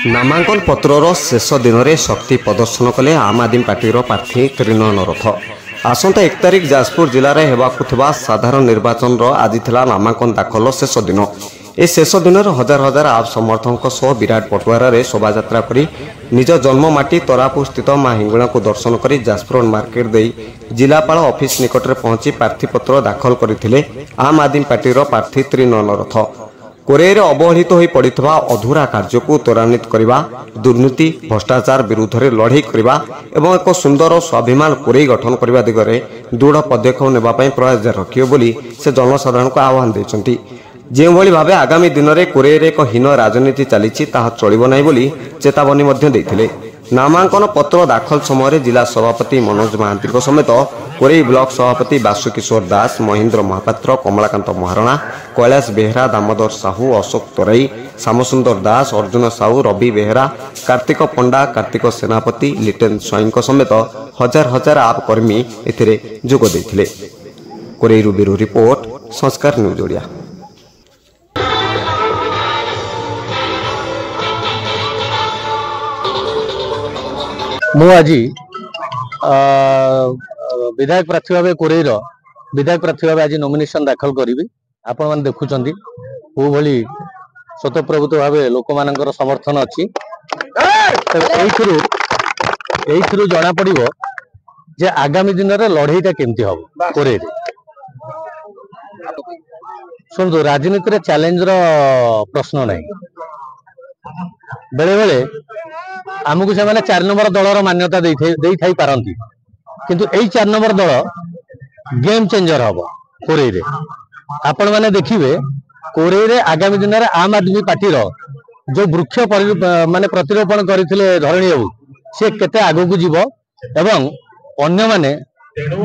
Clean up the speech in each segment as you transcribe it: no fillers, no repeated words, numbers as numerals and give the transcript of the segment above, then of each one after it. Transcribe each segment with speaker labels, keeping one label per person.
Speaker 1: नामांकन पत्रर शेष दिन में शक्ति प्रदर्शन कले आम आदमी पार्टी प्रार्थी त्रिनयन रथ। आसंता 1 तारिख जाजपुर जिले में होगा साधारण निर्वाचन आज नामांकन दाखल शेष दिन। ए शेष दिन हजार हजार आप समर्थकों सह विराट पटुआर शोभा यात्रा करी निज जन्ममाटी तरापुर स्थित मां हिंगुणा को दर्शन करी जाजपुर मार्केट दे जिलापाल ऑफिस निकट में पहुंची प्रार्थीपत्र दाखल करते आम आदमी पार्टी प्रार्थी त्रिनयन रथ। कोरेर अवहेलित हो पड़ा अधूरा कार्य को त्वरान्वित करने, दुर्नीति भ्रष्टाचार विरुद्ध में लड़ाई करने और एक सुंदर स्वाभिमान कोरेई गठन करने दिगरे दृढ़ पदक्षेप नेबाई प्रयास जारी रखिए बोली से जनसाधारण को आह्वान देते। जो भाव आगामी दिन में कोरेर एक हीन राजनीति चली चलो ना बोली चेतावनी देते। नामांकन पत्र दाखल समय जिला सभापति मनोज महांती समेत कोरेई ब्लॉक सभापति बासुकिशोर दास, महेन्द्र महापात्र, कमलाकांत महारणा, कैलाश बेहरा, दामोदर साहू, अशोक तराई, श्यामसुंदर दास, अर्जुन साहू, रवि बेहरा, कार्तिक पंडा, कार्तिक सेनापति, लिटेन स्वाईं समेत हजार हजार आप कर्मी एथेरे जोग देथिले। कोरेईरु ब्यूरो रिपोर्ट, संस्कार न्यूज ओडिया।
Speaker 2: मु आज विधायक प्रार्थी भाव कोरेईर विधायक प्रार्थी भाव आज नॉमिनेशन दाखल करी। आपण मैंने देखुं को भली स्वतःप्रभुत्व भाव लोक मान समर्थन अच्छी जना पड़ जे आगामी दिन में लड़ाईटा केमती हम कोरेईर। शुणु राजनीति चैलेंज प्रश्न नहीं, बेले बेले आमको से 4 नंबर दलर मान्यता दे पारती किंतु यही 4 नंबर दल गेम चेंजर हम कोरेईर। आपण मैंने देखिए कोरेईर आगामी दिन में आम आदमी पार्टी जो वृक्ष माने प्रतिरोपण करते धरणी बाबू सी केते आगू को जीव एवं अन्य माने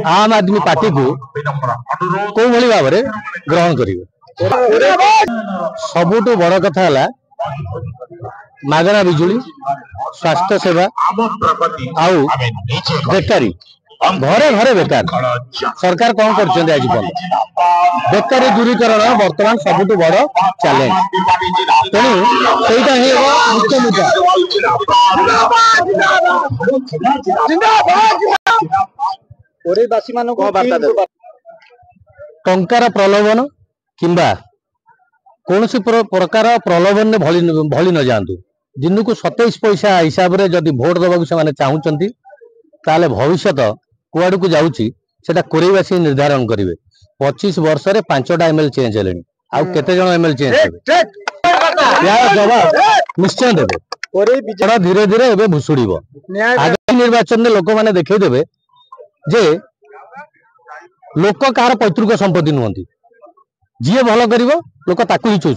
Speaker 2: आम आदमी पार्टी को कौ भली भाव में ग्रहण करेंगे। सबुठ बड़ कथा है मागना बिजुली, स्वास्थ्य सेवा आउ बेकारी घरे घरे बेकार सरकार कौन कर आज बेकारी दूरीकरण बर्तमान सबुठ बड़ चैलेंज। तेणु सहीटा ही मुख्य मुद्दा। टंकार प्रलोभन किंबा कौन प्रकार प्रलोभन ने भली न जातु। दिन को 27 पैसा हिसाब से जदि भोट दबा से चाहूँगी ताले भविष्य कुआड़ को जाऊँगी सेटा कोरेईवासी निर्धारण करेंगे। 25 वर्ष में 5टा एमएल चेंज है आउ केते जण एमएल चेंज हेबे यार जवाब निश्चय देबे। धीरे धीरे एबे भुसुड़ीबो। आगामी निर्वाचन में लोक माने देखै देबे जे लोक कार पैतृक संपत्ति नुहंती, जी भल करिवो लोक ताकू ही चूज।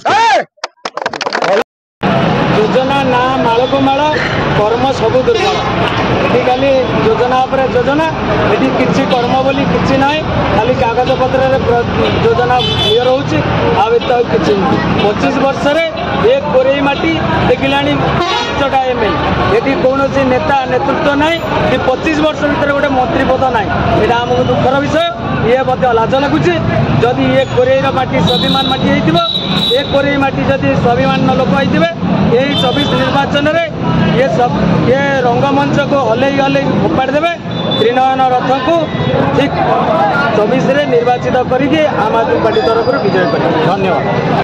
Speaker 3: योजना ना मालक माल कर्म सब दुर्बल। ये खाली योजना पर योजना ये किसी कर्म बोली किसी ना खाली कागज पत्र योजना क्लियर होची तो किसी 25 वर्ष रे एक कोरेई माटी देखिला 5टा एमएल यदि कौन नेता नेतृत्व ना कि 25 वर्ष भर गोटे मंत्री पद ना यहाँ आमको दुखर विषय। ये लाज लगुच जदि ये कोरेईर माटी स्वाभिमान माटी हो ये कोरेई माटी जदि स्वाभिमान लोक होते यही 24 निर्वाचन में ये रंगमंच को हल्ले हल्ले फोपाड़ देवे। त्रिनयन रथ को ठीक 24 निर्वाचित करके आम आदमी पार्टी तरफ विजय करेंगे। धन्यवाद।